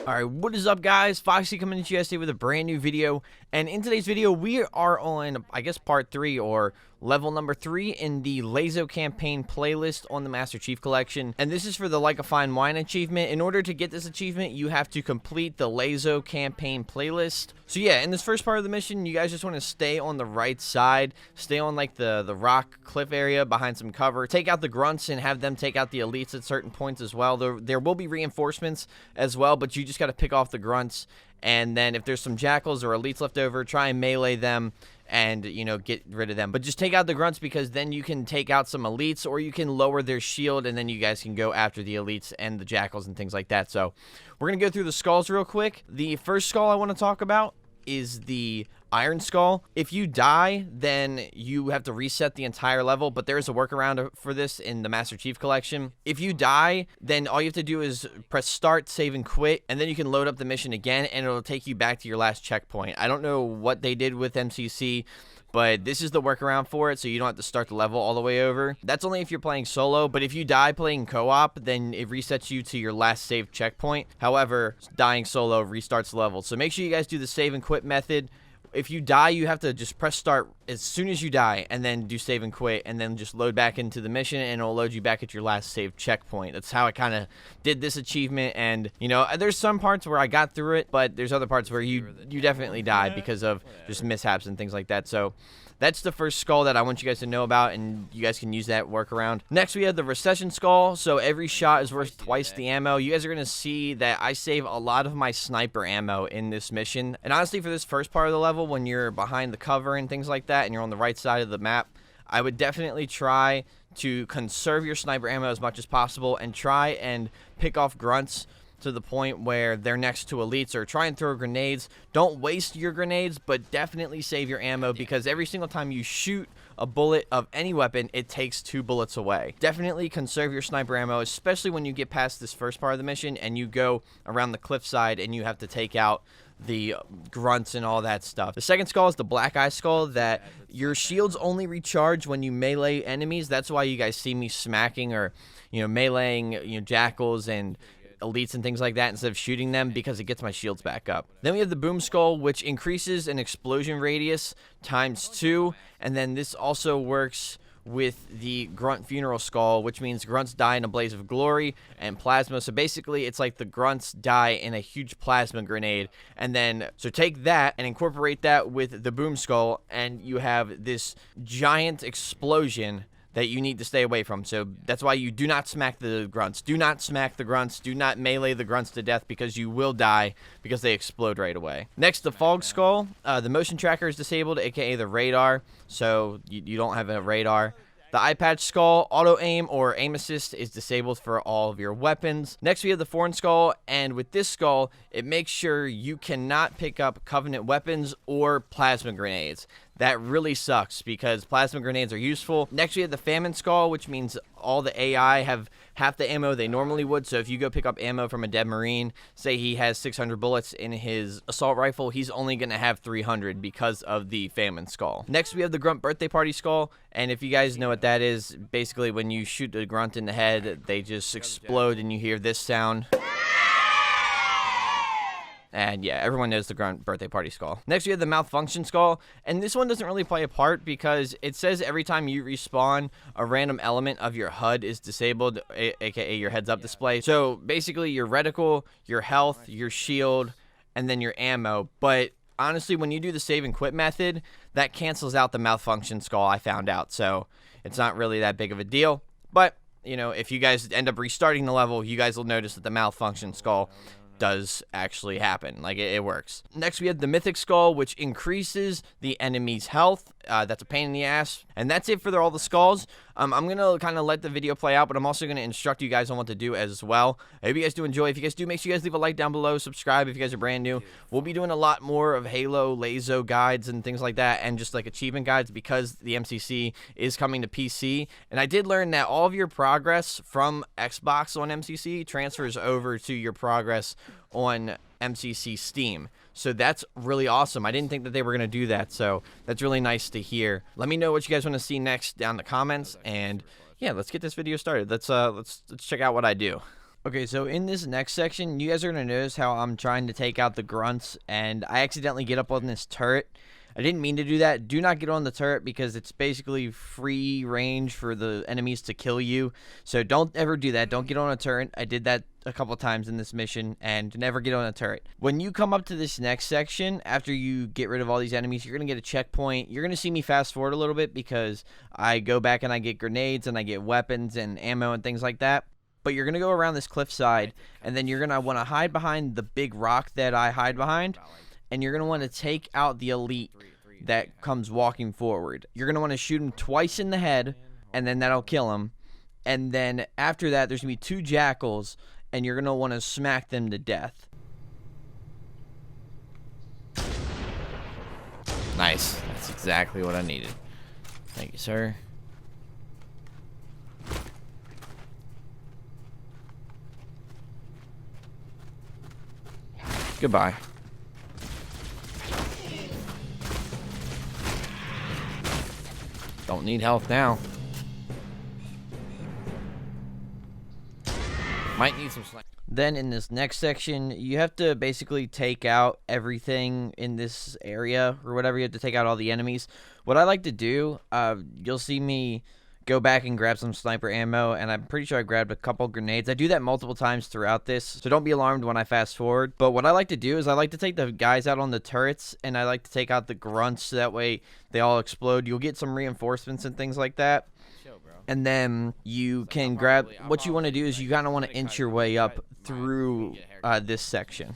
Alright, what is up guys? Foxy coming at you guys today with a brand new video, and in today's video we are on, I guess, part 3 or level number 3 in the LASO campaign playlist on the Master Chief Collection, and this is for the Like a Fine Wine achievement. In order to get this achievement, you have to complete the LASO campaign playlist. So yeah, in this first part of the mission, you guys just want to stay on the right side, stay on like the rock cliff area behind some cover, take out the grunts and have them take out the elites at certain points as well. There will be reinforcements as well, but you just got to pick off the grunts, and then if there's some jackals or elites left over, try and melee them and, you know, get rid of them. But just take out the grunts, because then you can take out some elites, or you can lower their shield, and then you guys can go after the elites and the jackals and things like that. So we're gonna go through the skulls real quick. The first skull I want to talk about is the Iron Skull. If you die, then you have to reset the entire level, but there is a workaround for this in the Master Chief Collection. If you die, then all you have to do is press start, save, and quit, and then you can load up the mission again, and it'll take you back to your last checkpoint. I don't know what they did with MCC, but this is the workaround for it, so you don't have to start the level all the way over. That's only if you're playing solo, but if you die playing co-op, then it resets you to your last saved checkpoint. However, dying solo restarts the level. So make sure you guys do the save and quit method. If you die, you have to just press start as soon as you die, and then do save and quit, and then just load back into the mission, and it'll load you back at your last saved checkpoint. That's how I kind of did this achievement. And, you know, there's some parts where I got through it, but there's other parts where you definitely die because of just mishaps and things like that. So that's the first skull that I want you guys to know about, and you guys can use that workaround. Next, we have the Recession Skull. So every shot is worth twice the ammo. You guys are going to see that I save a lot of my sniper ammo in this mission. And honestly, for this first part of the level, when you're behind the cover and things like that, and you're on the right side of the map, I would definitely try to conserve your sniper ammo as much as possible, and try and pick off grunts to the point where they're next to elites, or try and throw grenades. Don't waste your grenades, but definitely save your ammo, because every single time you shoot a bullet of any weapon, it takes 2 bullets away. Definitely conserve your sniper ammo, especially when you get past this first part of the mission and you go around the cliffside and you have to take out the grunts and all that stuff. The second skull is the Black Eye Skull, that your shields only recharge when you melee enemies. That's why you guys see me smacking or, you know, meleeing, you know, jackals and elites and things like that instead of shooting them, because it gets my shields back up. Then we have the Boom Skull, which increases an explosion radius ×2, and then this also works with the Grunt Funeral Skull, which means grunts die in a blaze of glory and plasma. So basically, it's like the grunts die in a huge plasma grenade, and then so take that and incorporate that with the Boom Skull, and you have this giant explosion that you need to stay away from. So that's why you do not smack the grunts. Do not smack the grunts. Do not melee the grunts to death, because you will die because they explode right away. Next, the Fog Skull. The motion tracker is disabled, aka the radar, so you don't have a radar. The Eye Patch Skull, auto aim or aim assist is disabled for all of your weapons. Next, we have the Foreign Skull, and with this skull, it makes sure you cannot pick up Covenant weapons or plasma grenades. That really sucks, because plasma grenades are useful. Next, we have the Famine Skull, which means all the AI have half the ammo they normally would. So if you go pick up ammo from a dead Marine, say he has 600 bullets in his assault rifle, he's only going to have 300 because of the Famine Skull. Next, we have the Grunt Birthday Party Skull, and if you guys know what that is, basically when you shoot a grunt in the head, they just explode and you hear this sound. And yeah, everyone knows the Grunt Birthday Party Skull. Next, we have the Malfunction Skull, and this one doesn't really play a part, because it says every time you respawn, a random element of your HUD is disabled, aka your heads-up display. So basically, your reticle, your health, your shield, and then your ammo. But honestly, when you do the save and quit method, that cancels out the Malfunction Skull, I found out. So it's not really that big of a deal. But, you know, if you guys end up restarting the level, you guys will notice that the Malfunction Skull does actually happen. Like, it works. Next, we have the Mythic Skull, which increases the enemy's health. That's a pain in the ass. And that's it for all the skulls. I'm going to kind of let the video play out, but I'm also going to instruct you guys on what to do as well. I hope you guys do enjoy. If you guys do, make sure you guys leave a like down below. Subscribe if you guys are brand new. We'll be doing a lot more of Halo, LASO guides and things like that, and just like achievement guides, because the MCC is coming to PC. And I did learn that all of your progress from Xbox on MCC transfers over to your progress on MCC Steam. So that's really awesome. I didn't think that they were going to do that, so that's really nice to hear. Let me know what you guys want to see next down in the comments, and yeah, let's get this video started. Let's check out what I do. Okay, so in this next section, you guys are going to notice how I'm trying to take out the grunts, and I accidentally get up on this turret. I didn't mean to do that. Do not get on the turret because it's basically free range for the enemies to kill you. So don't ever do that. Don't get on a turret. I did that a couple times in this mission, and never get on a turret. When you come up to this next section, after you get rid of all these enemies, you're going to get a checkpoint. You're going to see me fast forward a little bit because I go back and I get grenades and I get weapons and ammo and things like that. But you're going to go around this cliffside, and then you're going to want to hide behind the big rock that I hide behind, and you're going to want to take out the elite that comes walking forward. You're going to want to shoot him twice in the head, and then that'll kill him. And then after that, there's going to be 2 jackals, and you're going to want to smack them to death. Nice. That's exactly what I needed. Thank you, sir. Goodbye. Don't need health now. Might need some slack. Then in this next section, you have to basically take out everything in this area or whatever. You have to take out all the enemies. What I like to do, you'll see me go back and grab some sniper ammo, and I'm pretty sure I grabbed a couple grenades. I do that multiple times throughout this, so don't be alarmed when I fast forward. But what I like to do is I like to take the guys out on the turrets, and I like to take out the grunts so that way they all explode. You'll get some reinforcements and things like that. And then you can grab, what you want to do is you kind of want to inch your way up through this section.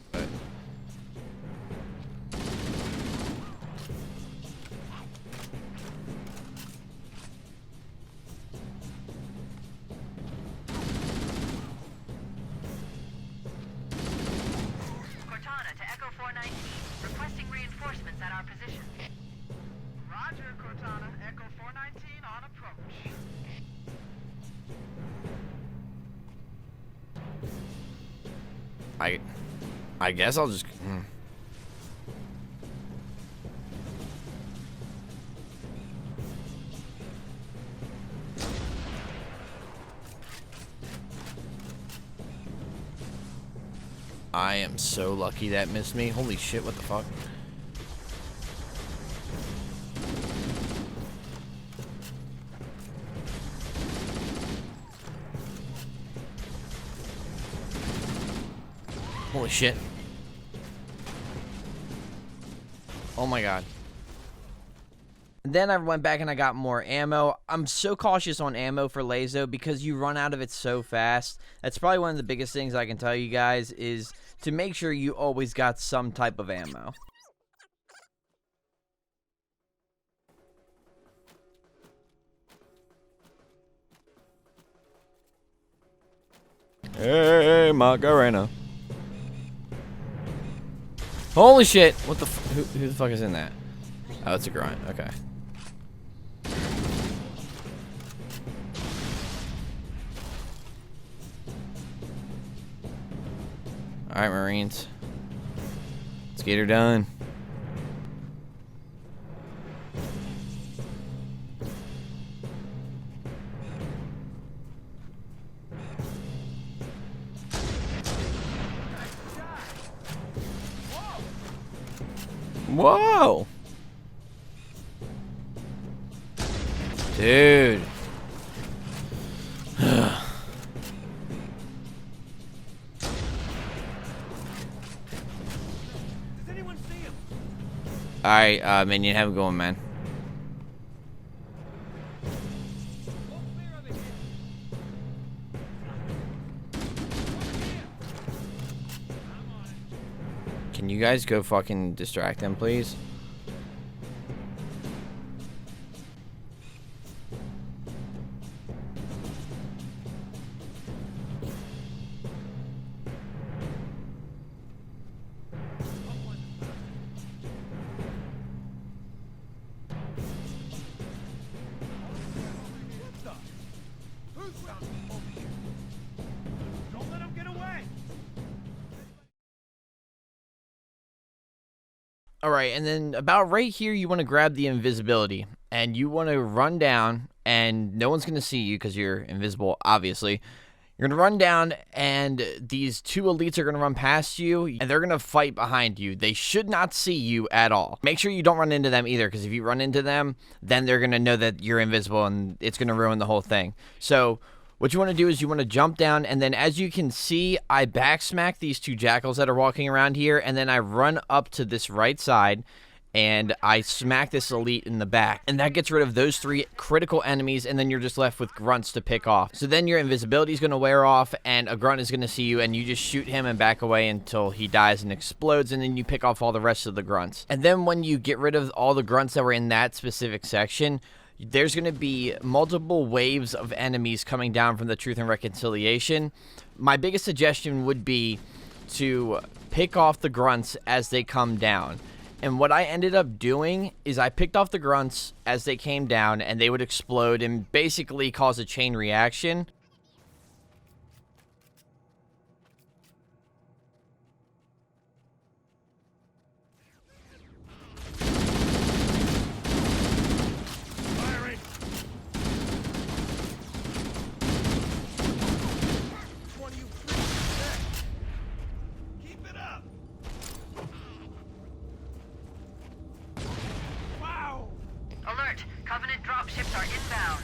Cortana to Echo 419, requesting reinforcements at our position. Roger, Cortana. Echo 419 on approach. I guess I'll just... I am so lucky that missed me. Holy shit, what the fuck? Holy shit. Oh my god. Then I went back and I got more ammo. I'm so cautious on ammo for Laso because you run out of it so fast. That's probably one of the biggest things I can tell you guys is to make sure you always got some type of ammo. Hey, Macarena. Holy shit! What the who the fuck is in that? Oh, it's a grunt. Okay. Alright, Marines. Let's get her done. Whoa! Dude. Alright, minion, have a go, man. Can you guys go fucking distract them, please? Alright, and then about right here, you want to grab the invisibility. And you want to run down, and no one's going to see you because you're invisible, obviously. You're going to run down, and these 2 elites are going to run past you, and they're going to fight behind you. They should not see you at all. Make sure you don't run into them either, because if you run into them, then they're going to know that you're invisible, and it's going to ruin the whole thing. So what you want to do is you want to jump down, and then as you can see, I backsmack these 2 jackals that are walking around here, and then I run up to this right side, and I smack this elite in the back, and that gets rid of those 3 critical enemies, and then you're just left with grunts to pick off. So then your invisibility is going to wear off, and a grunt is going to see you, and you just shoot him and back away until he dies and explodes, and then you pick off all the rest of the grunts. And then when you get rid of all the grunts that were in that specific section, there's going to be multiple waves of enemies coming down from the Truth and Reconciliation. My biggest suggestion would be to pick off the grunts as they come down. And what I ended up doing is I picked off the grunts as they came down, and they would explode and basically cause a chain reaction. Firing. 20 you freaks. Keep it up. Wow. Alert! Covenant dropships are inbound.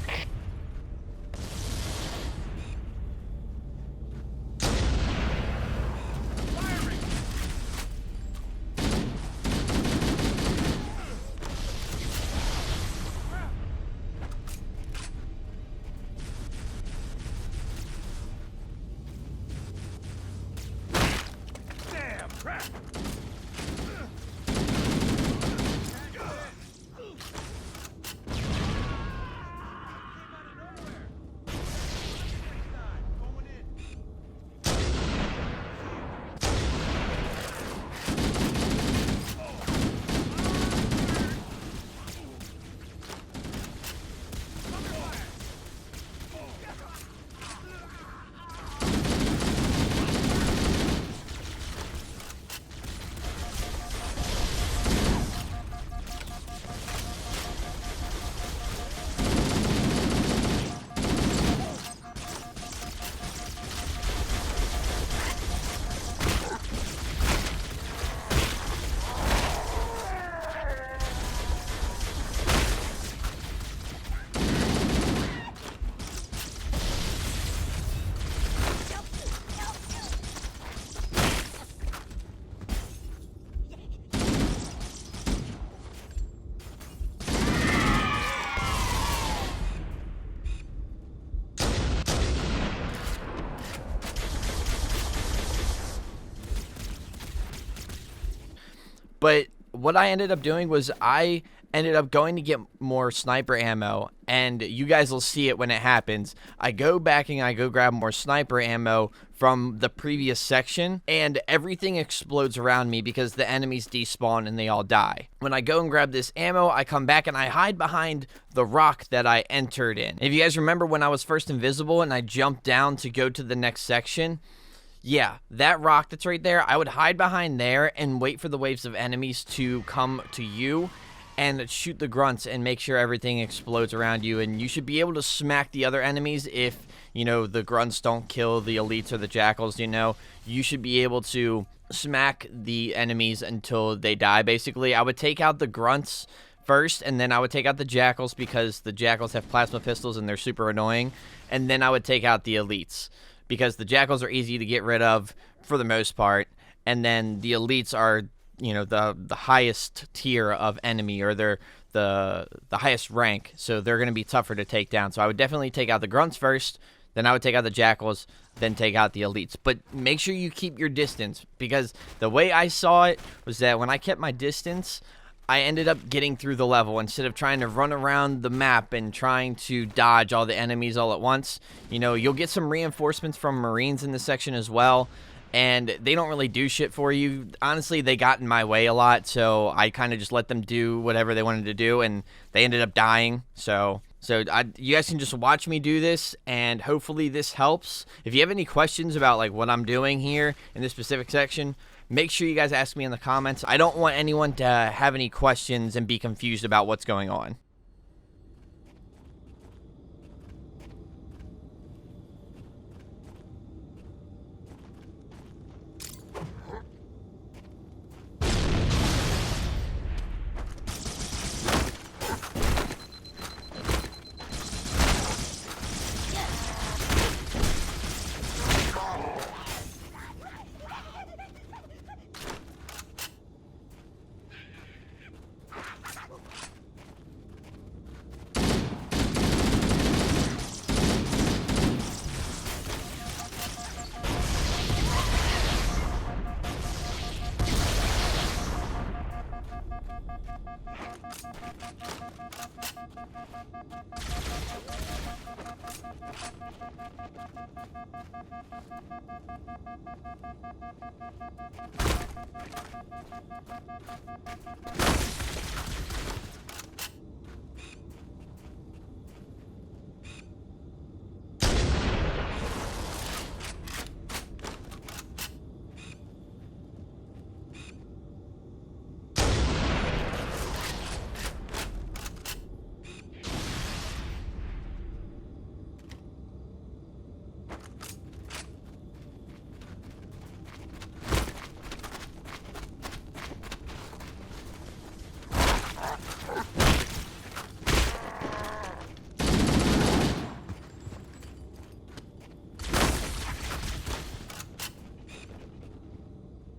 Firing. Damn crap. But what I ended up doing was I ended up going to get more sniper ammo, and you guys will see it when it happens. I go back and I go grab more sniper ammo from the previous section, and everything explodes around me because the enemies despawn and they all die. When I go and grab this ammo, I come back and I hide behind the rock that I entered in. If you guys remember when I was first invisible and I jumped down to go to the next section, yeah, that rock that's right there, I would hide behind there and wait for the waves of enemies to come to you and shoot the grunts and make sure everything explodes around you. And you should be able to smack the other enemies if, you know, the grunts don't kill the elites or the jackals, you know. You should be able to smack the enemies until they die, basically. I would take out the grunts first, and then I would take out the jackals because the jackals have plasma pistols and they're super annoying. And then I would take out the elites, because the jackals are easy to get rid of for the most part, and then the elites are, you know, the highest tier of enemy, or they're the highest rank, so they're going to be tougher to take down. So I would definitely take out the grunts first, then I would take out the jackals, then take out the elites. But make sure you keep your distance, because the way I saw it was that when I kept my distance, I ended up getting through the level instead of trying to run around the map and trying to dodge all the enemies all at once. You know, you'll get some reinforcements from Marines in this section as well, and they don't really do shit for you. Honestly, they got in my way a lot, so I kind of just let them do whatever they wanted to do, and they ended up dying. So you guys can just watch me do this, and hopefully this helps. If you have any questions about like what I'm doing here in this specific section, make sure you guys ask me in the comments. I don't want anyone to have any questions and be confused about what's going on.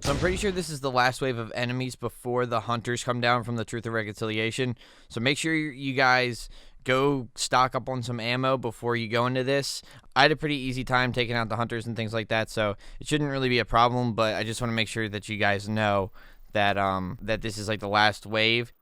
So I'm pretty sure this is the last wave of enemies before the hunters come down from the Truth and Reconciliation. So make sure you guys go stock up on some ammo before you go into this. I had a pretty easy time taking out the hunters and things like that, so it shouldn't really be a problem, but I just want to make sure that you guys know that that this is like the last wave.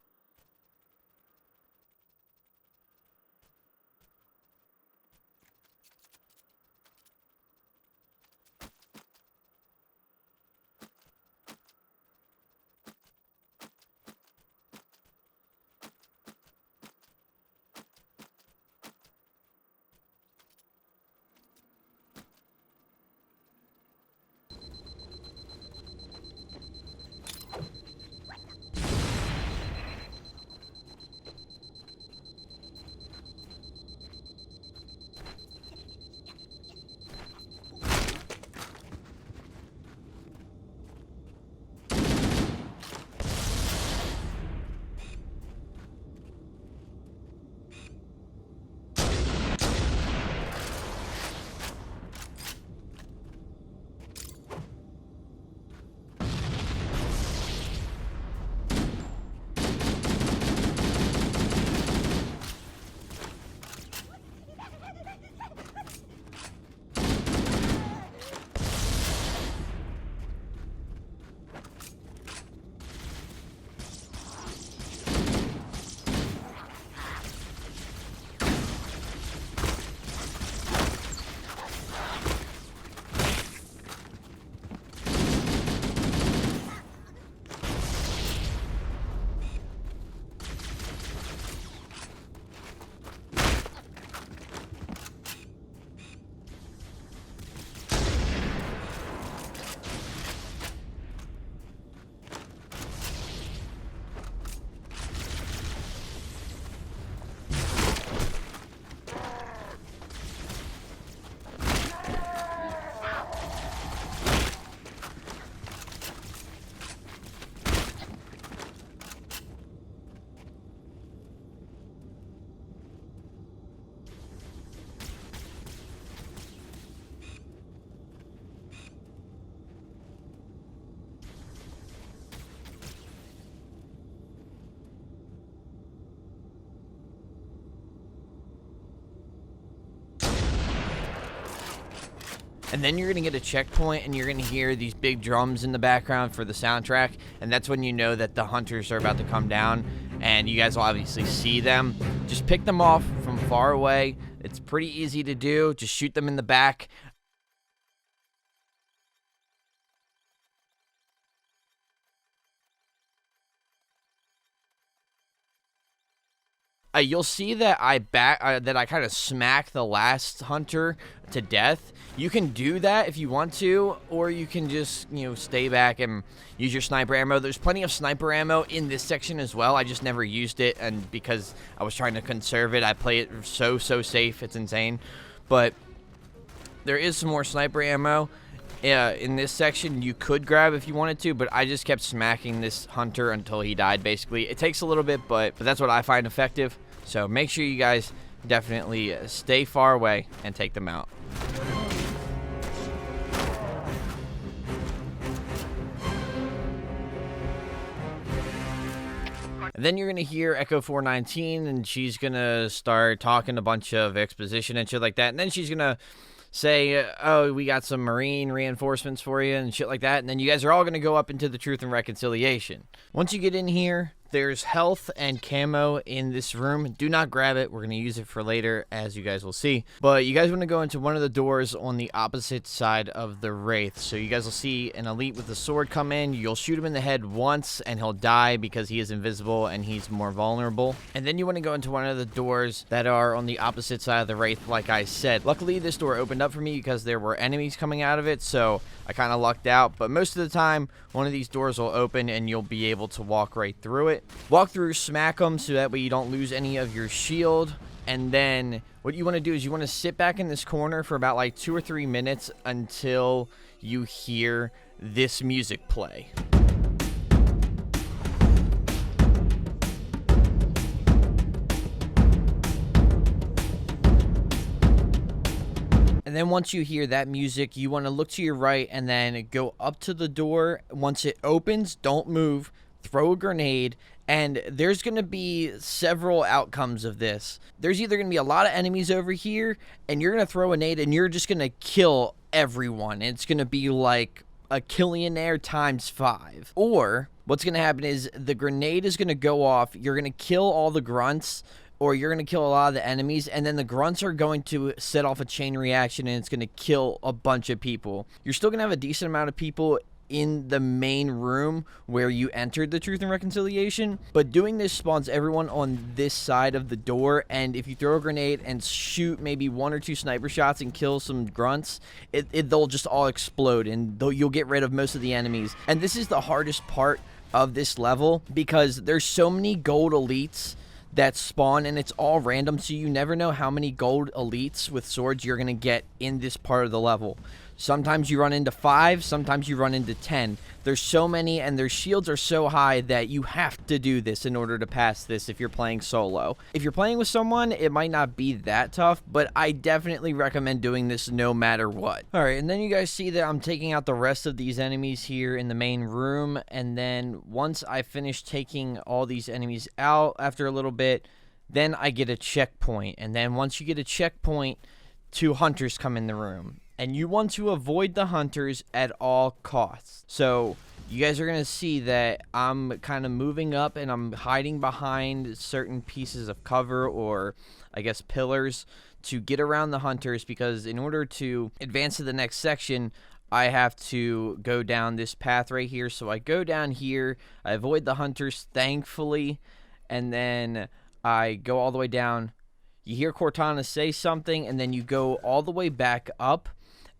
And then you're going to get a checkpoint and you're going to hear these big drums in the background for the soundtrack. And that's when you know that the hunters are about to come down. And you guys will obviously see them. Just pick them off from far away. It's pretty easy to do. Just shoot them in the back. You'll see that I kind of smack the last hunter to death. You can do that if you want to, or you can just, stay back and use your sniper ammo. There's plenty of sniper ammo in this section as well. I just never used it, and because I was trying to conserve it, I play it so safe. It's insane. But there is some more sniper ammo in this section you could grab if you wanted to, but I just kept smacking this hunter until he died, basically. It takes a little bit, but that's what I find effective. So make sure you guys definitely stay far away and take them out. And then you're going to hear Echo 419, and she's going to start talking a bunch of exposition and shit like that. And then she's going to say, oh, we got some Marine reinforcements for you and shit like that. And then you guys are all going to go up into the Truth and Reconciliation. Once you get in here, There's health and camo in this room. Do not grab it. We're going to use it for later, as you guys will see. But you guys want to go into one of the doors on the opposite side of the Wraith. So you guys will see an elite with a sword come in. You'll shoot him in the head once, and he'll die because he is invisible and he's more vulnerable. And then you want to go into one of the doors that are on the opposite side of the Wraith, like I said. Luckily, this door opened up for me because there were enemies coming out of it, so I kind of lucked out. But most of the time, one of these doors will open and you'll be able to walk right through it. Walk through, smack them so that way you don't lose any of your shield. And then what you want to do is you want to sit back in this corner for about like 2 or 3 minutes until you hear this music play. And then once you hear that music, you want to look to your right and then go up to the door. Once it opens, don't move, throw a grenade, and there's going to be several outcomes of this. There's either going to be a lot of enemies over here, and you're going to throw a nade, and you're just going to kill everyone. It's going to be like a Killionaire times 5. Or what's going to happen is the grenade is going to go off, you're going to kill all the grunts, or you're going to kill a lot of the enemies, and then the grunts are going to set off a chain reaction, and it's going to kill a bunch of people. You're still going to have a decent amount of people in the main room where you entered the Truth and Reconciliation, but doing this spawns everyone on this side of the door, and if you throw a grenade and shoot maybe 1 or 2 sniper shots and kill some grunts, they'll just all explode, and you'll get rid of most of the enemies. And this is the hardest part of this level, because there's so many gold elites that spawn, and it's all random, so you never know how many gold elites with swords you're going to get in this part of the level. Sometimes you run into 5, sometimes you run into 10. There's so many, and their shields are so high that you have to do this in order to pass this if you're playing solo. If you're playing with someone, it might not be that tough, but I definitely recommend doing this no matter what. Alright, and then you guys see that I'm taking out the rest of these enemies here in the main room, and then once I finish taking all these enemies out after a little bit, then I get a checkpoint. And then once you get a checkpoint, 2 hunters come in the room. And you want to avoid the hunters at all costs. So you guys are going to see that I'm kind of moving up and I'm hiding behind certain pieces of cover, or I guess pillars, to get around the hunters, because in order to advance to the next section, I have to go down this path right here. So I go down here, I avoid the hunters, thankfully, and then I go all the way down. You hear Cortana say something, and then you go all the way back up,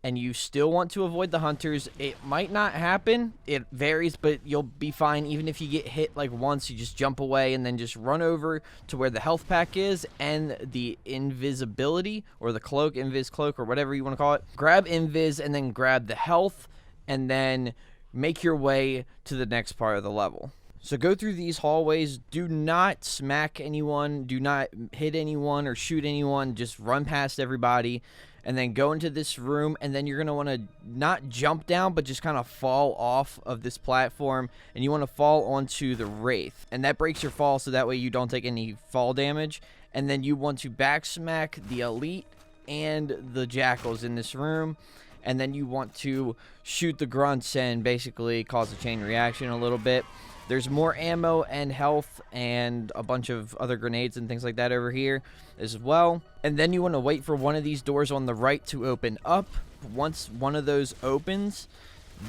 and you still want to avoid the hunters. It might not happen. It varies, but you'll be fine. Even if you get hit like once, you just jump away and then just run over to where the health pack is and the invisibility, or the cloak, invis cloak, or whatever you want to call it. Grab invis and then grab the health, and then make your way to the next part of the level. So go through these hallways. Do not smack anyone. Do not hit anyone or shoot anyone. Just run past everybody. And then go into this room. And then you're going to want to not jump down, but just kind of fall off of this platform. And you want to fall onto the Wraith. And that breaks your fall, so that way you don't take any fall damage. And then you want to back smack the elite and the jackals in this room. And then you want to shoot the grunts and basically cause a chain reaction a little bit. There's more ammo and health and a bunch of other grenades and things like that over here as well. And then you want to wait for one of these doors on the right to open up. Once one of those opens,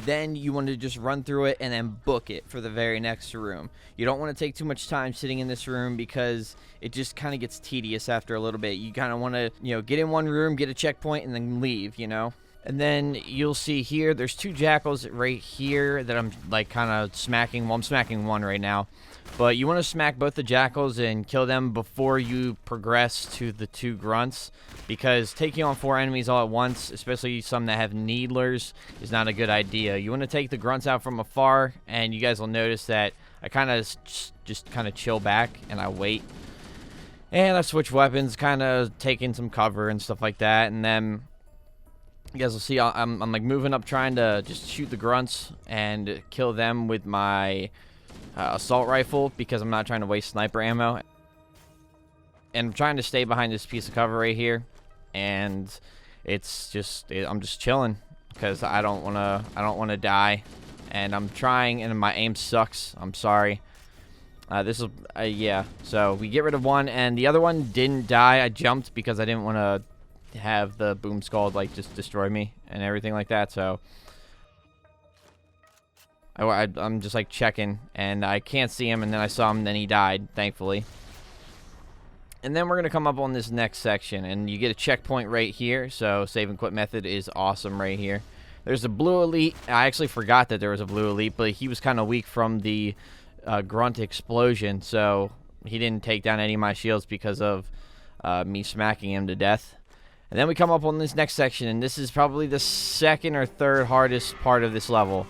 then you want to just run through it and then book it for the very next room. You don't want to take too much time sitting in this room, because it just kind of gets tedious after a little bit. You kind of want to, get in one room, get a checkpoint, and then leave, And then you'll see here, there's 2 jackals right here that I'm like kind of smacking. Well, I'm smacking one right now. But you want to smack both the jackals and kill them before you progress to the 2 grunts. Because taking on 4 enemies all at once, especially some that have needlers, is not a good idea. You want to take the grunts out from afar, and you guys will notice that I kind of just kind of chill back and I wait. And I switch weapons, kind of taking some cover and stuff like that. And then you guys will see I'm like moving up, trying to just shoot the grunts and kill them with my assault rifle, because I'm not trying to waste sniper ammo. And I'm trying to stay behind this piece of cover right here, and I'm just chilling because I don't want to die, and I'm trying, and my aim sucks. I'm sorry. This is, yeah. So we get rid of one, and the other one didn't die. I jumped because I didn't want to have the boom skull like just destroy me and everything like that. So I'm just like checking, and I can't see him, and then I saw him, and then he died, thankfully. And then we're gonna come up on this next section, and you get a checkpoint right here. So save and quit method is awesome right here. There's a blue elite. I actually forgot that there was a blue elite, but he was kind of weak from the grunt explosion, so he didn't take down any of my shields because of me smacking him to death. And then we come up on this next section, and this is probably the second or third hardest part of this level.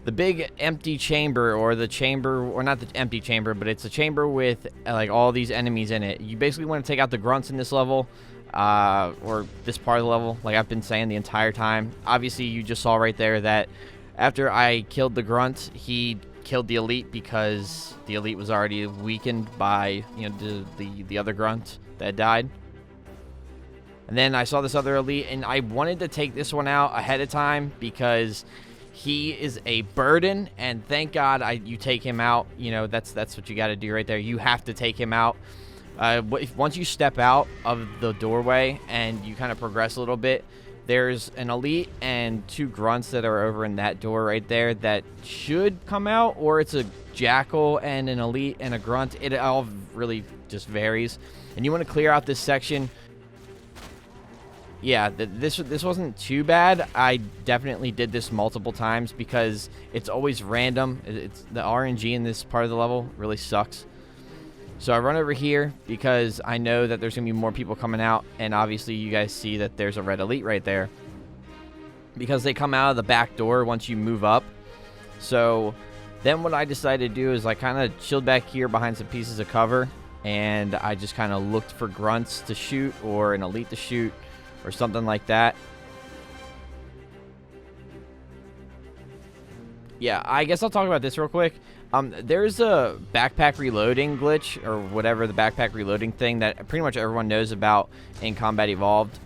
The big empty chamber, or the chamber, or not the empty chamber, but it's a chamber with like all these enemies in it. You basically want to take out the grunts in this level, or this part of the level, like I've been saying the entire time. Obviously, you just saw right there that after I killed the grunt, he killed the elite because the elite was already weakened by, you know, the other grunt that died. And then I saw this other elite, and I wanted to take this one out ahead of time because he is a burden, and thank God you take him out. You know, that's what you got to do right there. You have to take him out. Once you step out of the doorway and you kind of progress a little bit, there's an elite and 2 grunts that are over in that door right there that should come out, or it's a jackal and an elite and a grunt. It all really just varies. And you want to clear out this section. Yeah, this wasn't too bad. I definitely did this multiple times because it's always random. It's the RNG in this part of the level really sucks. So I run over here because I know that there's going to be more people coming out, and obviously you guys see that there's a red elite right there because they come out of the back door once you move up. So then what I decided to do is I kind of chilled back here behind some pieces of cover, and I just kind of looked for grunts to shoot or an elite to shoot or something like that. Yeah, I guess I'll talk about this real quick. There's a backpack reloading glitch, or whatever, the backpack reloading thing that pretty much everyone knows about in Combat Evolved.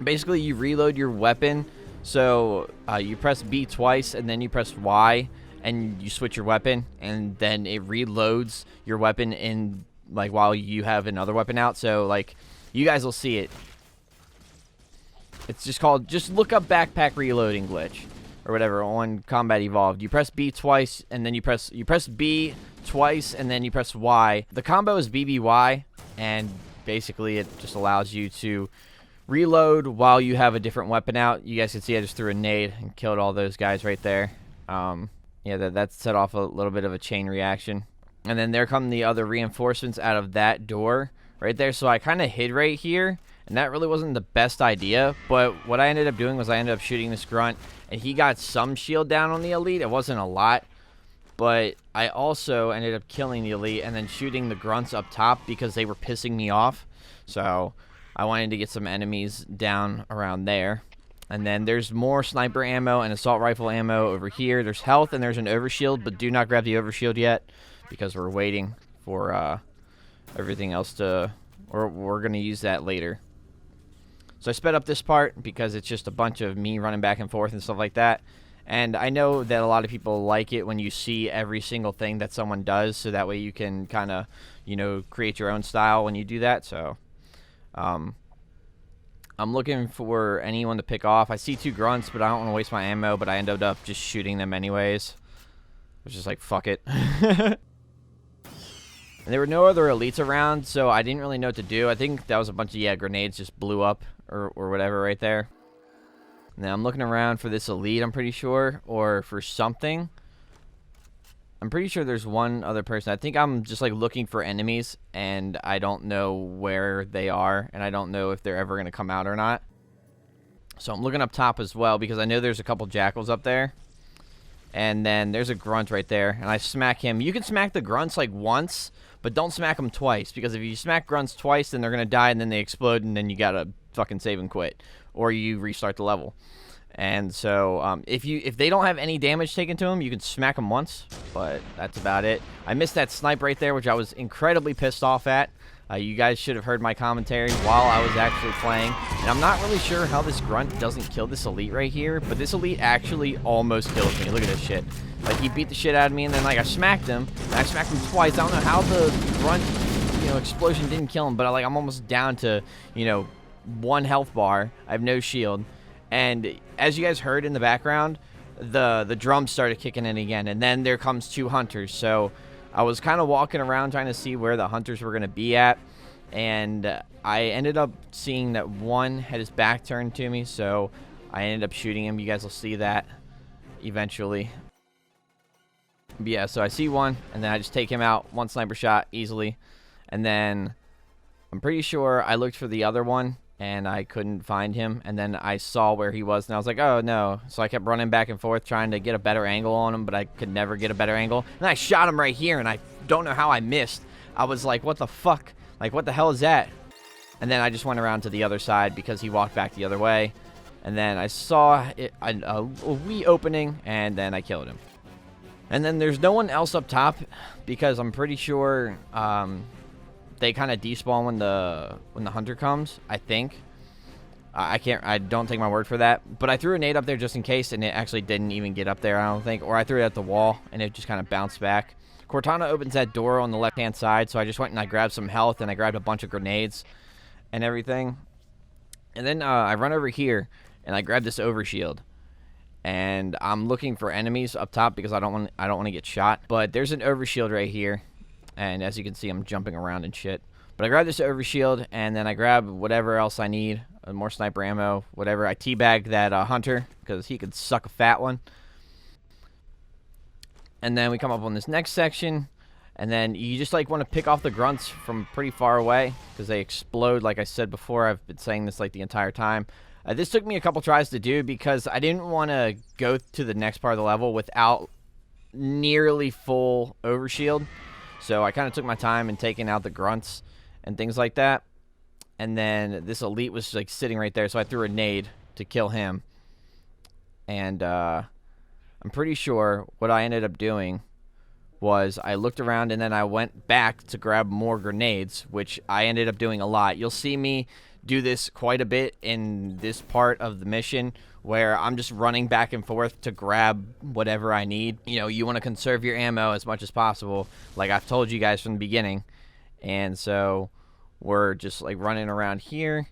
Basically, you reload your weapon, so you press B twice, and then you press Y, and you switch your weapon, and then it reloads your weapon in, like, while you have another weapon out. So, like, you guys will see it. It's just called, just look up backpack reloading glitch or whatever on Combat Evolved. You press B twice, and then you press B twice, and then you press Y. The combo is BBY, and basically it just allows you to reload while you have a different weapon out. You guys can see I just threw a nade and killed all those guys right there. Yeah, that set off a little bit of a chain reaction. And then there come the other reinforcements out of that door right there. So I kind of hid right here, and that really wasn't the best idea. But what I ended up doing was I ended up shooting this grunt, and he got some shield down on the elite. It wasn't a lot, but I also ended up killing the elite and then shooting the grunts up top because they were pissing me off. So I wanted to get some enemies down around there. And then there's more sniper ammo and assault rifle ammo over here. There's health and there's an overshield, but do not grab the overshield yet because we're waiting for everything else to, or we're going to use that later. So I sped up this part because it's just a bunch of me running back and forth and stuff like that. And I know that a lot of people like it when you see every single thing that someone does, so that way you can kind of, you know, create your own style when you do that. So I'm looking for anyone to pick off. I see 2 grunts, but I don't want to waste my ammo, but I ended up just shooting them anyways. I was just like, fuck it. And there were no other elites around, so I didn't really know what to do. I think that was a bunch of, yeah, grenades just blew up or whatever right there. Now I'm looking around for this elite, I'm pretty sure, or for something. I'm pretty sure there's one other person. I think I'm just like looking for enemies, and I don't know where they are, and I don't know if they're ever going to come out or not. So I'm looking up top as well because I know there's a couple jackals up there. And then there's a grunt right there, and I smack him. You can smack the grunts like once, but don't smack them twice, because if you smack grunts twice, then they're going to die, and then they explode, and then you got to fucking save and quit, or you restart the level. And so if they don't have any damage taken to them, you can smack them once, but that's about it. I missed that snipe right there, which I was incredibly pissed off at. You guys should have heard my commentary while I was actually playing, and I'm not really sure how this grunt doesn't kill this elite right here, but this elite actually almost kills me. Look at this shit. Like, he beat the shit out of me, and then, like, I smacked him, and I smacked him twice. I don't know how the grunt, you know, explosion didn't kill him, but, like, I'm almost down to, you know, 1 health bar. I have no shield, and as you guys heard in the background, the drums started kicking in again, and then there comes 2 hunters. So I was kind of walking around trying to see where the hunters were going to be at, and I ended up seeing that one had his back turned to me, so I ended up shooting him. You guys will see that eventually. But yeah, so I see one, and then I just take him out, 1 sniper shot easily, and then I'm pretty sure I looked for the other one, and I couldn't find him, and then I saw where he was, and I was like, oh no. So I kept running back and forth trying to get a better angle on him, but I could never get a better angle. And I shot him right here, and I don't know how I missed. I was like, what the fuck? Like, what the hell is that? And then I just went around to the other side because he walked back the other way, and then I saw a wee opening, and then I killed him. And then there's no one else up top because I'm pretty sure they kind of despawn when the hunter comes, I think. I don't take my word for that, but I threw a nade up there just in case, and it actually didn't even get up there, I don't think, or I threw it at the wall and it just kind of bounced back. Cortana opens that door on the left hand side, so I just went and I grabbed some health, and I grabbed a bunch of grenades and everything, and then I run over here and I grab this overshield, and I'm looking for enemies up top because I don't want to get shot, but there's an overshield right here. And as you can see, I'm jumping around and shit. But I grab this overshield, and then I grab whatever else I need. More sniper ammo, whatever. I teabag that hunter, because he could suck a fat one. And then we come up on this next section. And then you just, like, want to pick off the grunts from pretty far away, because they explode, like I said before. I've been saying this, like, the entire time. This took me a couple tries to do, because I didn't want to go to the next part of the level without nearly full overshield. So I kind of took my time in taking out the grunts and things like that. And then this elite was like sitting right there, so I threw a nade to kill him. And I'm pretty sure what I ended up doing was I looked around and then I went back to grab more grenades, which I ended up doing a lot. You'll see me do this quite a bit in this part of the mission, where I'm just running back and forth to grab whatever I need. You know, you want to conserve your ammo as much as possible, like I've told you guys from the beginning. And so we're just like running around here,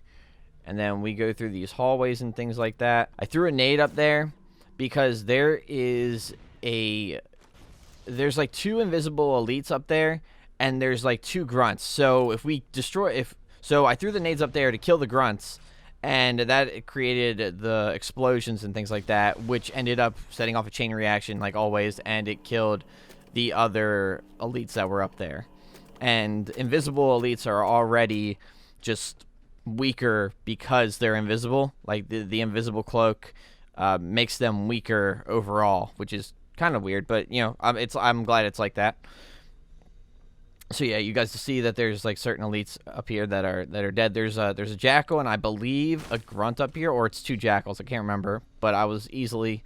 and then we go through these hallways and things like that. I threw a nade up there because there's like 2 invisible elites up there, and there's like 2 grunts. So if we destroy, so I threw the nades up there to kill the grunts, and that created the explosions and things like that, which ended up setting off a chain reaction like always, and it killed the other elites that were up there. And invisible elites are already just weaker because they're invisible. Like the invisible cloak makes them weaker overall, which is kind of weird, but you know, I'm glad it's like that. So yeah, you guys see that there's like certain elites up here that are dead. There's a jackal and I believe a grunt up here, or it's 2 jackals. I can't remember, but I was easily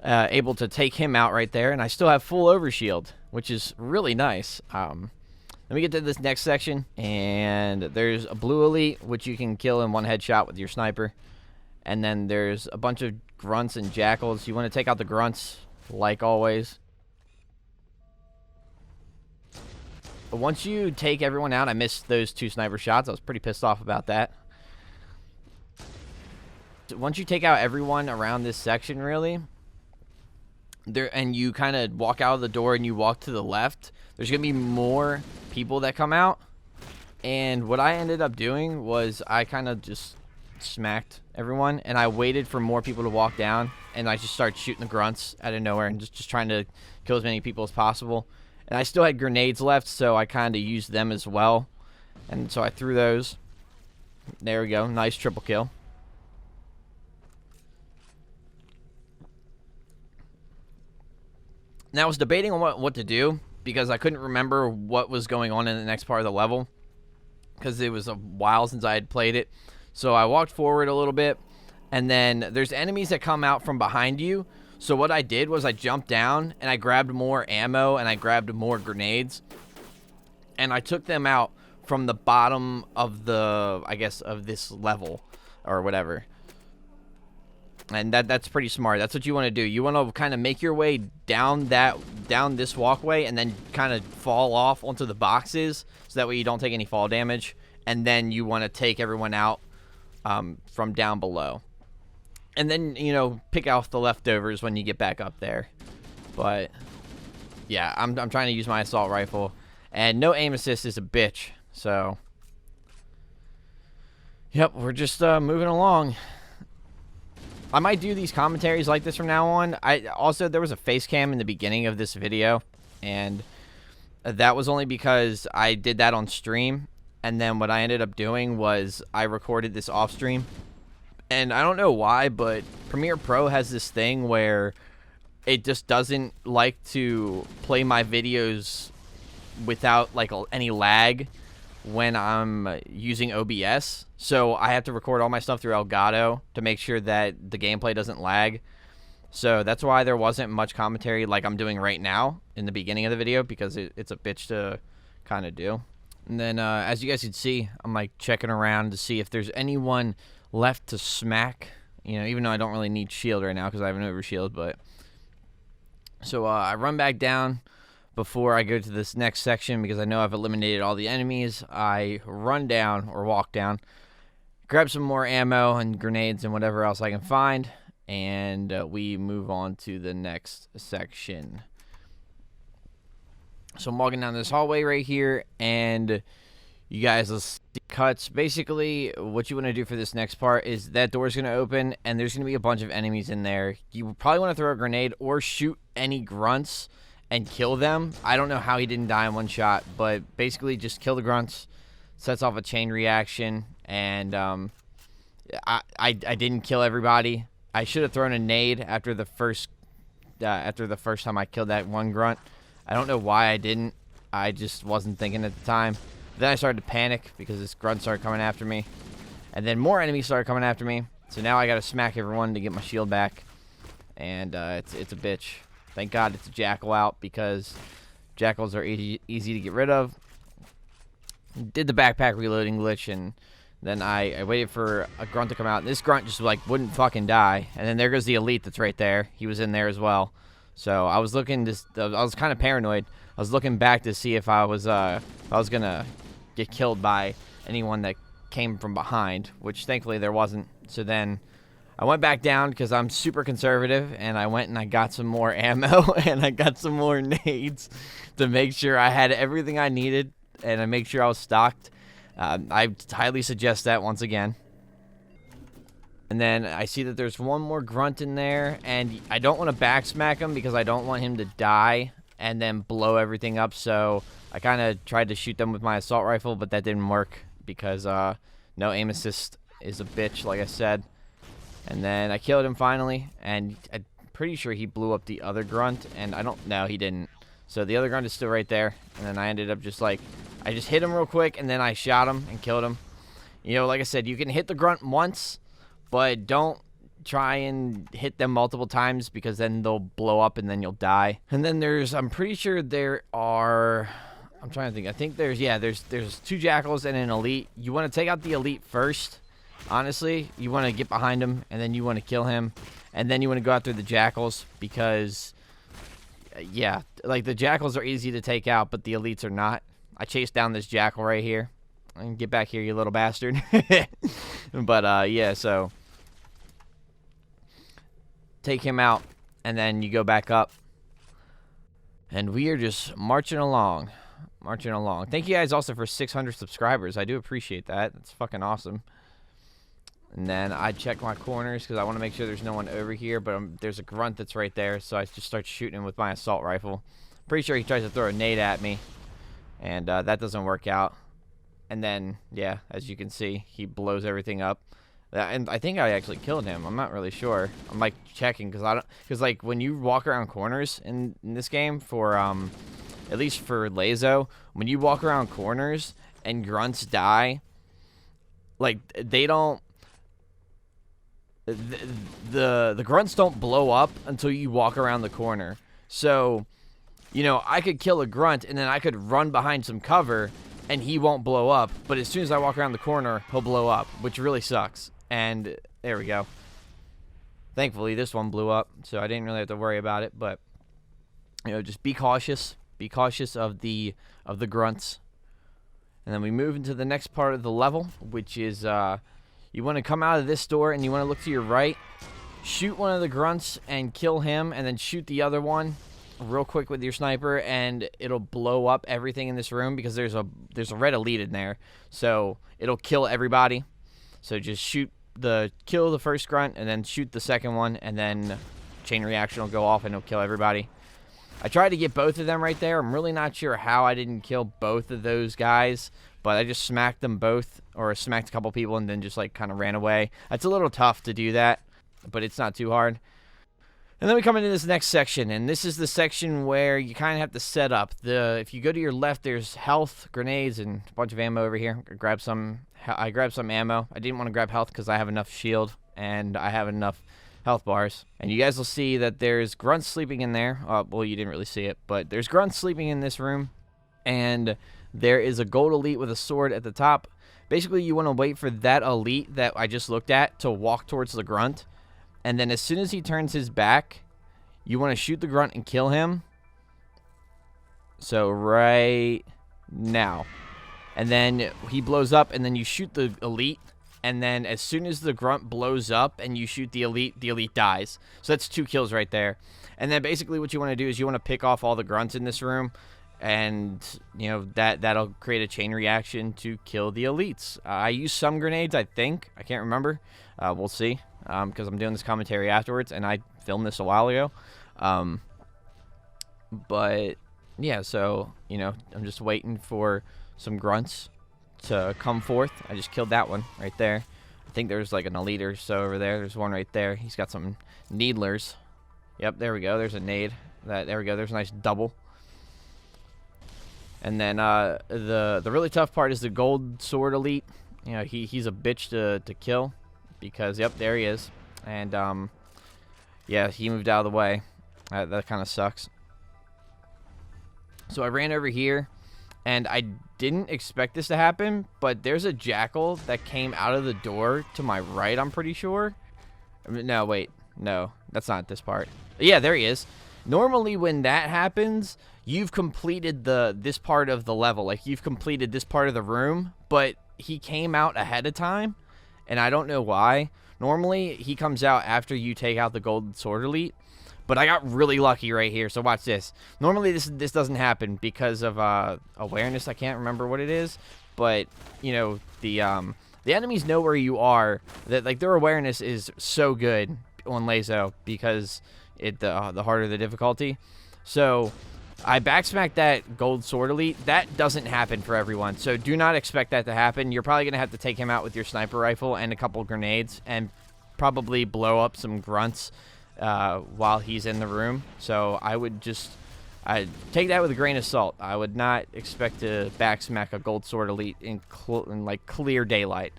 able to take him out right there, and I still have full overshield, which is really nice. Let me get to this next section, and there's a blue elite, which you can kill in 1 headshot with your sniper, and then there's a bunch of grunts and jackals. You want to take out the grunts, like always. But once you take everyone out, I missed those 2 sniper shots. I was pretty pissed off about that. Once you take out everyone around this section, really, and you kind of walk out of the door and you walk to the left, there's going to be more people that come out. And what I ended up doing was I kind of just smacked everyone, and I waited for more people to walk down, and I just started shooting the grunts out of nowhere and just trying to kill as many people as possible. And I still had grenades left, so I kind of used them as well. And so I threw those. There we go. Nice triple kill. Now I was debating on what to do, because I couldn't remember what was going on in the next part of the level, because it was a while since I had played it. So I walked forward a little bit, and then there's enemies that come out from behind you. So what I did was I jumped down and I grabbed more ammo and I grabbed more grenades, and I took them out from the bottom of the, I guess, of this level or whatever. And that's pretty smart. That's what you want to do. You want to kind of make your way down this walkway and then kind of fall off onto the boxes so that way you don't take any fall damage. And then you want to take everyone out from down below. And then, you know, pick off the leftovers when you get back up there. But yeah, I'm trying to use my assault rifle, and no aim assist is a bitch. So yep, we're just moving along. I might do these commentaries like this from now on. There was a face cam in the beginning of this video, and that was only because I did that on stream, and then what I ended up doing was I recorded this off stream. And I don't know why, but Premiere Pro has this thing where it just doesn't like to play my videos without like any lag when I'm using OBS. So I have to record all my stuff through Elgato to make sure that the gameplay doesn't lag. So that's why there wasn't much commentary like I'm doing right now in the beginning of the video, because it's a bitch to kind of do. And then as you guys can see, I'm like checking around to see if there's anyone left to smack. You know, even though I don't really need shield right now because I have an overshield, but so I run back down before I go to this next section because I know I've eliminated all the enemies. I run down or walk down, grab some more ammo and grenades and whatever else I can find, and we move on to the next section. So I'm walking down this hallway right here, and you guys will see cuts. Basically, what you want to do for this next part is that door's going to open, and there's going to be a bunch of enemies in there. You probably want to throw a grenade or shoot any grunts and kill them. I don't know how he didn't die in one shot, but basically just kill the grunts, sets off a chain reaction, and I didn't kill everybody. I should have thrown a nade after the first time I killed that one grunt. I don't know why I didn't. I just wasn't thinking at the time. Then I started to panic because this grunt started coming after me, and then more enemies started coming after me. So now I got to smack everyone to get my shield back, and it's a bitch. Thank God it's a jackal out, because jackals are easy to get rid of. Did the backpack reloading glitch, and then I waited for a grunt to come out, and this grunt just like wouldn't fucking die. And then there goes the elite that's right there. He was in there as well. So I was looking I was kind of paranoid. I was looking back to see if I was gonna get killed by anyone that came from behind, which thankfully there wasn't. So then I went back down because I'm super conservative, and I went and I got some more ammo and I got some more nades to make sure I had everything I needed, and I make sure I was stocked. I highly suggest that once again. And then I see that there's one more grunt in there, and I don't want to backsmack him because I don't want him to die and then blow everything up. So I kind of tried to shoot them with my assault rifle, but that didn't work because no aim assist is a bitch, like I said. And then I killed him finally, and I'm pretty sure he blew up the other grunt, and no, he didn't. So the other grunt is still right there, and then I ended up I just hit him real quick, and then I shot him and killed him. You know, like I said, you can hit the grunt once, but don't try and hit them multiple times because then they'll blow up and then you'll die. And then I'm pretty sure there are, I'm trying to think. I think there's 2 jackals and an elite. You want to take out the elite first. Honestly, you want to get behind him, and then you want to kill him, and then you want to go after the jackals because, yeah, like the jackals are easy to take out, but the elites are not. I chased down this jackal right here. And get back here, you little bastard. But yeah, so take him out, and then you go back up, and we are just marching along. Thank you guys also for 600 subscribers. I do appreciate that. That's fucking awesome. And then I check my corners because I want to make sure there's no one over here, but there's a grunt that's right there, so I just start shooting him with my assault rifle. Pretty sure he tries to throw a nade at me, and that doesn't work out. And then, yeah, as you can see, he blows everything up. And I think I actually killed him. I'm not really sure. I'm like checking because like when you walk around corners in this game for at least for Laso, when you walk around corners and grunts die, like they don't. The grunts don't blow up until you walk around the corner. So, you know, I could kill a grunt and then I could run behind some cover and he won't blow up. But as soon as I walk around the corner, he'll blow up, which really sucks. And there we go. Thankfully, this one blew up, so I didn't really have to worry about it. But you know, just be cautious. Be cautious of the grunts. And then we move into the next part of the level, which is you want to come out of this door and you want to look to your right, shoot one of the grunts and kill him, and then shoot the other one real quick with your sniper, and it'll blow up everything in this room because there's a red elite in there, so it'll kill everybody. So just kill the first grunt and then shoot the second one, and then chain reaction will go off and it'll kill everybody. I tried to get both of them right there. I'm really not sure how I didn't kill both of those guys, but I just smacked them both, or smacked a couple people and then just like kind of ran away. It's a little tough to do that, but it's not too hard. And then we come into this next section, and this is the section where you kind of have to set up. If you go to your left, there's health, grenades, and a bunch of ammo over here. I grabbed some ammo. I didn't want to grab health because I have enough shield and I have enough health bars. And you guys will see that there's grunts sleeping in there. Well, you didn't really see it, but there's grunts sleeping in this room. And there is a gold elite with a sword at the top. Basically, you want to wait for that elite that I just looked at to walk towards the grunt. And then as soon as he turns his back, you want to shoot the grunt and kill him. So right now. And then he blows up, and then you shoot the elite. And then as soon as the grunt blows up and you shoot the elite dies. So that's 2 kills right there. And then basically what you want to do is you want to pick off all the grunts in this room. And, you know, that'll create a chain reaction to kill the elites. I used some grenades, I think. I can't remember. We'll see. Because I'm doing this commentary afterwards, and I filmed this a while ago. But, yeah, so, you know, I'm just waiting for some grunts to come forth. I just killed that one right there. I think there's like an elite or so over there. There's one right there. He's got some needlers. Yep, there we go. There's a nade. There we go. There's a nice double. And then the really tough part is the gold sword elite. You know, he's a bitch to kill because, yep, there he is. And, yeah, he moved out of the way. That kind of sucks. So I ran over here, and I didn't expect this to happen, but there's a jackal that came out of the door to my right, I'm pretty sure. No, wait. No, that's not this part. Yeah, there he is. Normally when that happens, you've completed this part of the level. Like, you've completed this part of the room, but he came out ahead of time, and I don't know why. Normally, he comes out after you take out the gold sword elite, but I got really lucky right here, so watch this. Normally, this doesn't happen because of awareness. I can't remember what it is, but, you know, the enemies know where you are. Like, their awareness is so good on LASO because the harder the difficulty. So I backsmacked that gold sword elite. That doesn't happen for everyone, so do not expect that to happen. You're probably gonna have to take him out with your sniper rifle and a couple grenades and probably blow up some grunts while he's in the room. So I'd take that with a grain of salt. I would not expect to backsmack a gold sword elite in like clear daylight.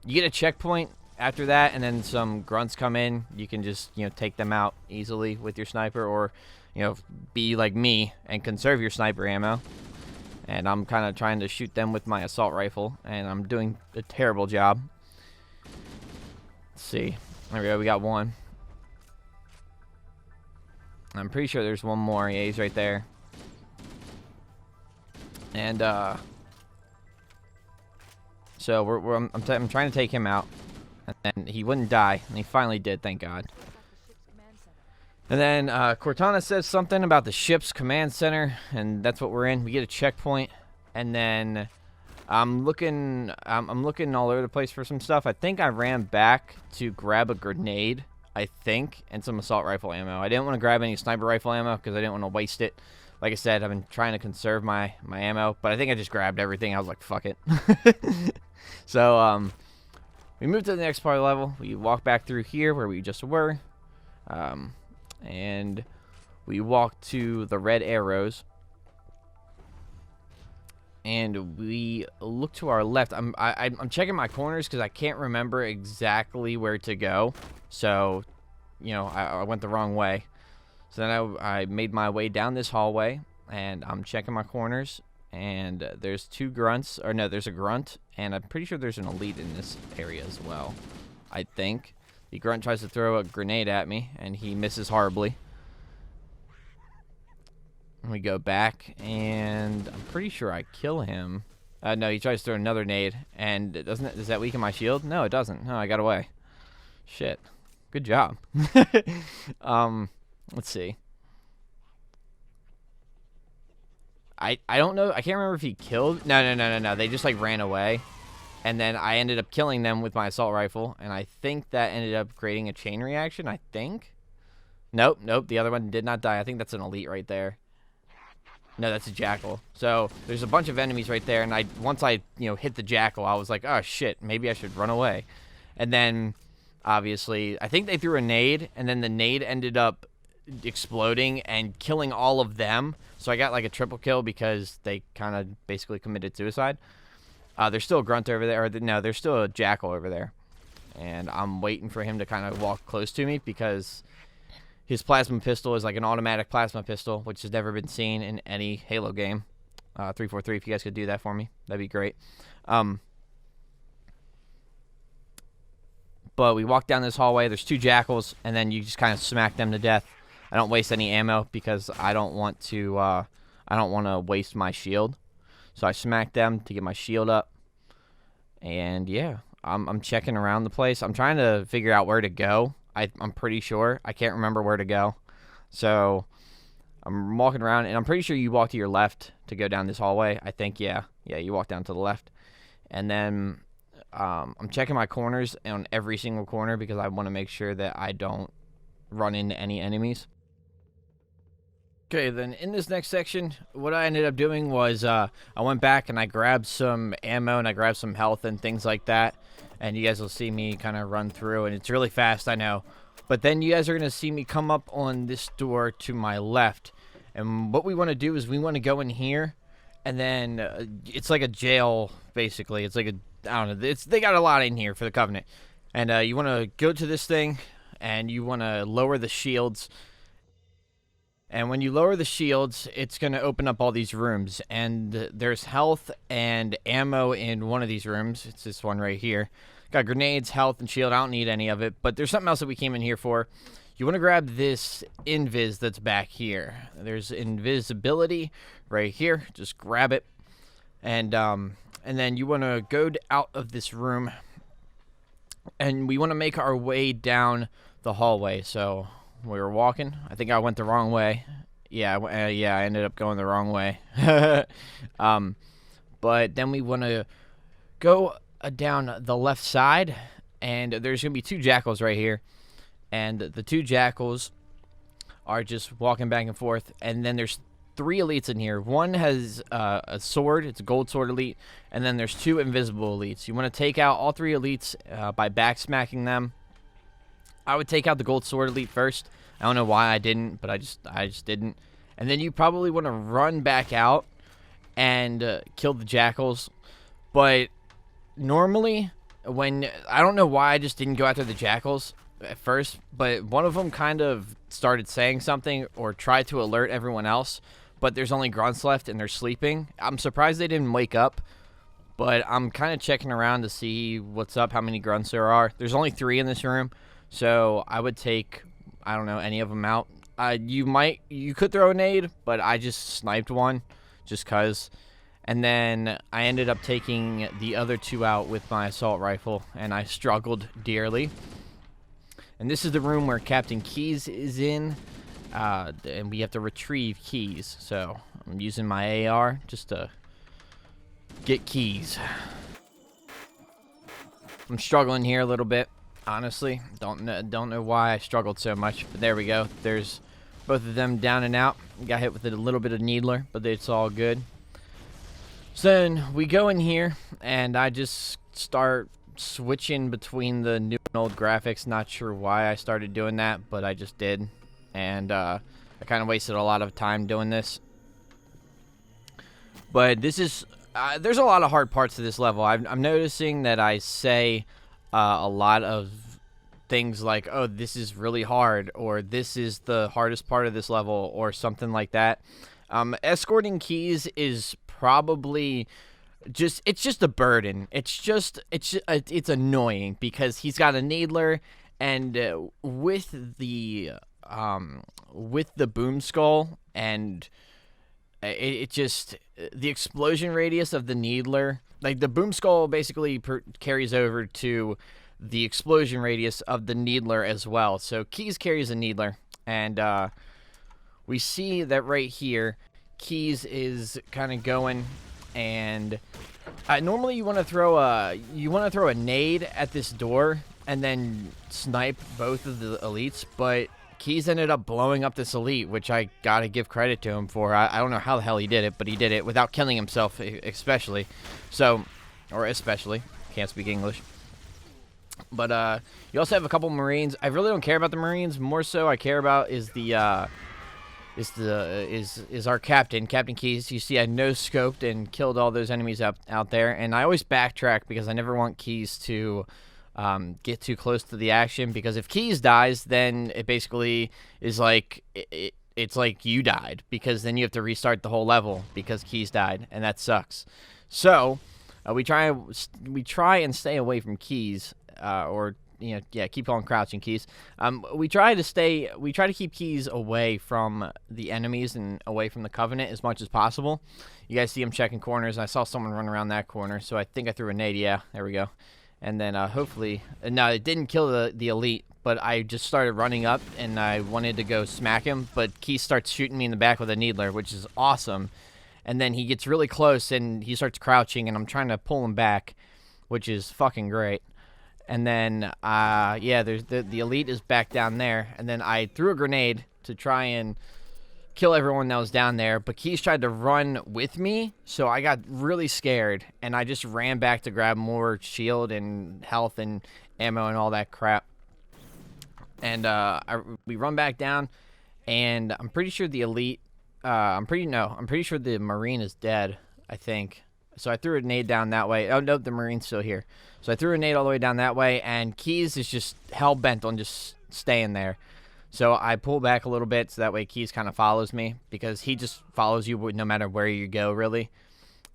You get a checkpoint after that, and then some grunts come in. You can just, you know, take them out easily with your sniper, or, you know, be like me and conserve your sniper ammo. And I'm kind of trying to shoot them with my assault rifle, and I'm doing a terrible job. Let's see. There we go. We got one. I'm pretty sure there's one more. Yeah, he's right there. And so I'm trying to take him out. And he wouldn't die, and he finally did, thank God. And then Cortana says something about the ship's command center, and that's what we're in. We get a checkpoint, and then I'm looking all over the place for some stuff. I think I ran back to grab a grenade, I think, and some assault rifle ammo. I didn't want to grab any sniper rifle ammo because I didn't want to waste it. Like I said, I've been trying to conserve my ammo, but I think I just grabbed everything. I was like, fuck it. So, we move to the next part of the level. We walk back through here where we just were. And we walk to the red arrows. And we look to our left. I'm checking my corners because I can't remember exactly where to go. So, you know, I went the wrong way. So then I made my way down this hallway. And I'm checking my corners. and there's 2 grunts, or no, there's a grunt, and I'm pretty sure there's an elite in this area as well. I think. The grunt tries to throw a grenade at me, and he misses horribly. We go back, and I'm pretty sure I kill him. No, he tries to throw another nade, and does that weaken my shield? No, it doesn't. No, I got away. Shit. Good job. Let's see. I don't know. I can't remember if he killed. No. They just like ran away. And then I ended up killing them with my assault rifle. And I think that ended up creating a chain reaction, I think. Nope. The other one did not die. I think that's an elite right there. No, that's a jackal. So there's a bunch of enemies right there. And once I hit the jackal, I was like, oh shit, maybe I should run away. And then obviously, I think they threw a nade. And then the nade ended up exploding and killing all of them. So I got like a triple kill because they kind of basically committed suicide. There's still a grunt over there. No, there's still a jackal over there. And I'm waiting for him to kind of walk close to me because his plasma pistol is like an automatic plasma pistol, which has never been seen in any Halo game. 343, if you guys could do that for me, that'd be great. But we walk down this hallway. There's 2 jackals, and then you just kind of smack them to death. I don't waste any ammo because I don't want to waste my shield. So I smack them to get my shield up. And yeah, I'm checking around the place. I'm trying to figure out where to go. I'm pretty sure. I can't remember where to go. So I'm walking around, and I'm pretty sure you walk to your left to go down this hallway. I think, yeah. Yeah, you walk down to the left. And then I'm checking my corners on every single corner because I want to make sure that I don't run into any enemies. Okay, then in this next section, what I ended up doing was I went back and I grabbed some ammo and I grabbed some health and things like that. And you guys will see me kind of run through, and it's really fast, I know. But then you guys are going to see me come up on this door to my left. And what we want to do is we want to go in here, and then it's like a jail, basically. It's like a, I don't know, they got a lot in here for the Covenant. And you want to go to this thing, and you want to lower the shields. And when you lower the shields, it's going to open up all these rooms. And there's health and ammo in one of these rooms. It's this one right here. Got grenades, health, and shield. I don't need any of it. But there's something else that we came in here for. You want to grab this invis that's back here. There's invisibility right here. Just grab it. And then you want to go out of this room. And we want to make our way down the hallway. So we were walking. I think I went the wrong way. Yeah, I ended up going the wrong way. But then we want to go down the left side, and there's going to be 2 jackals right here. And the 2 jackals are just walking back and forth. And then there's 3 elites in here. One has a sword. It's a gold sword elite. And then there's 2 invisible elites. You want to take out all 3 elites by backsmacking them. I would take out the gold sword elite first. I don't know why I didn't, but I just didn't. And then you probably want to run back out and kill the jackals. But normally, I don't know why I just didn't go after the jackals at first, but one of them kind of started saying something or tried to alert everyone else, but there's only grunts left and they're sleeping. I'm surprised they didn't wake up, but I'm kind of checking around to see what's up, how many grunts there are. There's only 3 in this room. So I would take, I don't know, any of them out. You could throw a nade, but I just sniped one just cause. And then I ended up taking the other 2 out with my assault rifle, and I struggled dearly. And this is the room where Captain Keys is in, and we have to retrieve Keys. So I'm using my AR just to get Keys. I'm struggling here a little bit. Honestly, don't know why I struggled so much, but there we go. There's both of them down and out. Got hit with a little bit of needler, but it's all good. So then we go in here, and I just start switching between the new and old graphics. Not sure why I started doing that, but I just did, and I kind of wasted a lot of time doing this. But this is there's a lot of hard parts to this level. I'm noticing that I say a lot of things like, oh, this is really hard, or this is the hardest part of this level, or something like that. Escorting Keys is probably it's just a burden. It's annoying because he's got a needler, and with the boom skull, and it just the explosion radius of the needler, like the boom skull basically carries over to the explosion radius of the needler as well. So Keys carries a needler, and we see that right here, Keys is kind of going, and normally you want to throw a nade at this door and then snipe both of the elites, but Keys ended up blowing up this elite, which I gotta give credit to him for. I don't know how the hell he did it, but he did it without killing himself, especially. Can't speak English. But you also have a couple Marines. I really don't care about the Marines. More so, I care about is our captain, Captain Keys. You see, I no-scoped and killed all those enemies out there, and I always backtrack because I never want Keys to get too close to the action, because if Keys dies, then it basically is like it's like you died, because then you have to restart the whole level because Keys died, and that sucks. So we try and stay away from Keys, or keep on crouching Keys. We try to keep Keys away from the enemies and away from the Covenant as much as possible. You guys see him checking corners. I saw someone run around that corner, so I think I threw a nade. Yeah, there we go. And then hopefully, no, it didn't kill the elite, but I just started running up and I wanted to go smack him, but Keys starts shooting me in the back with a needler, which is awesome. And then he gets really close and he starts crouching, and I'm trying to pull him back, which is fucking great. And then, there's the elite is back down there. And then I threw a grenade to try and kill everyone that was down there. But Keys tried to run with me, so I got really scared. And I just ran back to grab more shield and health and ammo and all that crap. And we run back down, and I'm pretty sure the elite... I'm pretty sure the Marine is dead, I think. So I threw a nade down that way. Oh, no, the Marine's still here. So I threw a nade all the way down that way, and Keys is just hell-bent on just staying there. So I pull back a little bit so that way Keys kind of follows me, because he just follows you no matter where you go, really.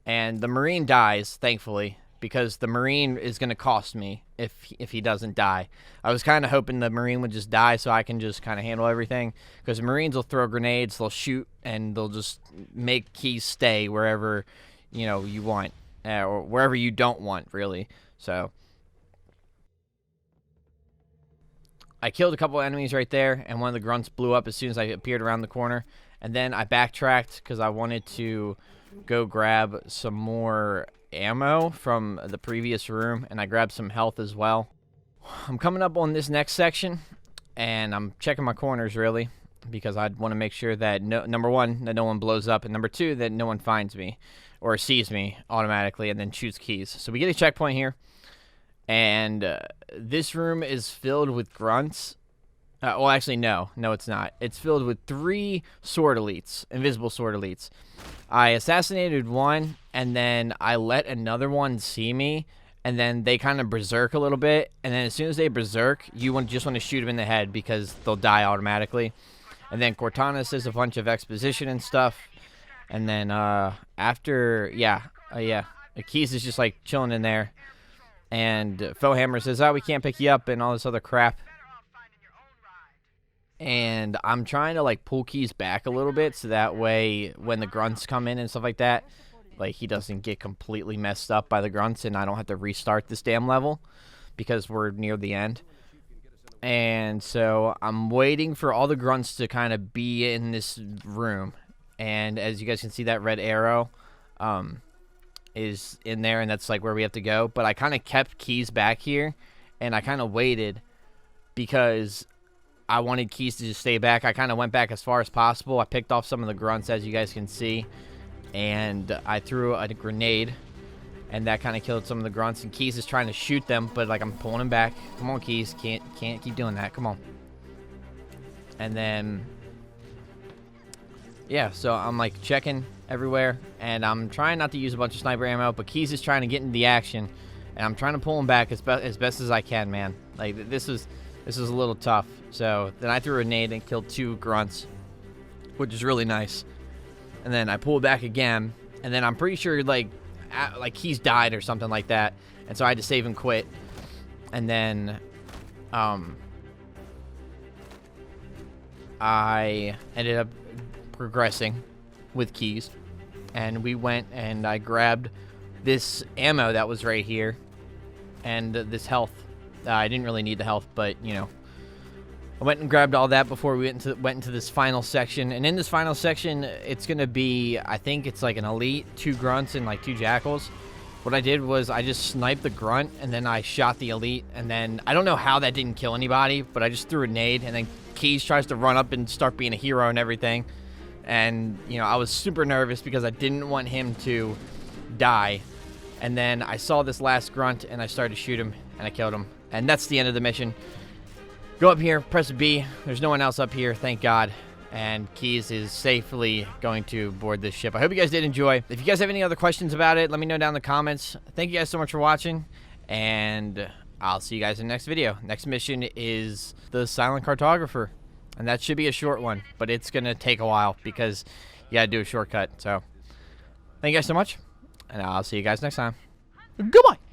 And the Marine dies, thankfully, because the Marine is going to cost me if he doesn't die. I was kind of hoping the Marine would just die so I can just kind of handle everything, because Marines will throw grenades, they'll shoot, and they'll just make Keys stay wherever you want, or wherever you don't want, really. So I killed a couple of enemies right there, and one of the grunts blew up as soon as I appeared around the corner. And then I backtracked because I wanted to go grab some more ammo from the previous room, and I grabbed some health as well. I'm coming up on this next section, and I'm checking my corners, really, because I want to make sure that number one, that no one blows up, and number two, that no one finds me or sees me automatically and then shoots Keys. So we get a checkpoint here, and this room is filled with grunts. Well, actually, no, it's not. It's filled with 3 sword elites, invisible sword elites. I assassinated one, and then I let another one see me, and then they kind of berserk a little bit, and then as soon as they berserk, you just want to shoot them in the head because they'll die automatically. And then Cortana says a bunch of exposition and stuff, and then after, Keys is just like chilling in there, and Fohammer says, "Oh, we can't pick you up," and all this other crap. And I'm trying to like pull Keys back a little bit so that way when the grunts come in and stuff like that, like he doesn't get completely messed up by the grunts and I don't have to restart this damn level because we're near the end. And so I'm waiting for all the grunts to kind of be in this room. And as you guys can see, that red arrow is in there, and that's like where we have to go. But I kind of kept Keys back here, and I kind of waited because I wanted Keys to just stay back. I kind of went back as far as possible. I picked off some of the grunts, as you guys can see, and I threw a grenade, and that kind of killed some of the grunts. And Keys is trying to shoot them, but like I'm pulling him back. Come on, Keys, can't keep doing that. Come on. And then yeah, so I'm like checking everywhere, and I'm trying not to use a bunch of sniper ammo, but Keys is trying to get into the action, and I'm trying to pull him back as best as I can, man. Like this is a little tough. So then I threw a nade and killed 2 grunts, which is really nice. And then I pulled back again, And then I'm pretty sure, like he's died or something like that. And so I had to save and quit. And then, I ended up progressing with keys. And we went and I grabbed this ammo that was right here. And this health. I didn't really need the health, but, you know. I went and grabbed all that before we went into this final section. And in this final section, it's going to be, I think it's like an elite, 2 grunts, and like 2 jackals. What I did was I just sniped the grunt, and then I shot the elite. And then, I don't know how that didn't kill anybody, but I just threw a nade. And then Keys tries to run up and start being a hero and everything. And, you know, I was super nervous because I didn't want him to die. And then I saw this last grunt, and I started to shoot him, and I killed him. And that's the end of the mission. Go up here, press B. There's no one else up here, thank God. And Keys is safely going to board this ship. I hope you guys did enjoy. If you guys have any other questions about it, let me know down in the comments. Thank you guys so much for watching, and I'll see you guys in the next video. Next mission is the Silent Cartographer, and that should be a short one, but it's going to take a while because you got to do a shortcut. So thank you guys so much, and I'll see you guys next time. Goodbye.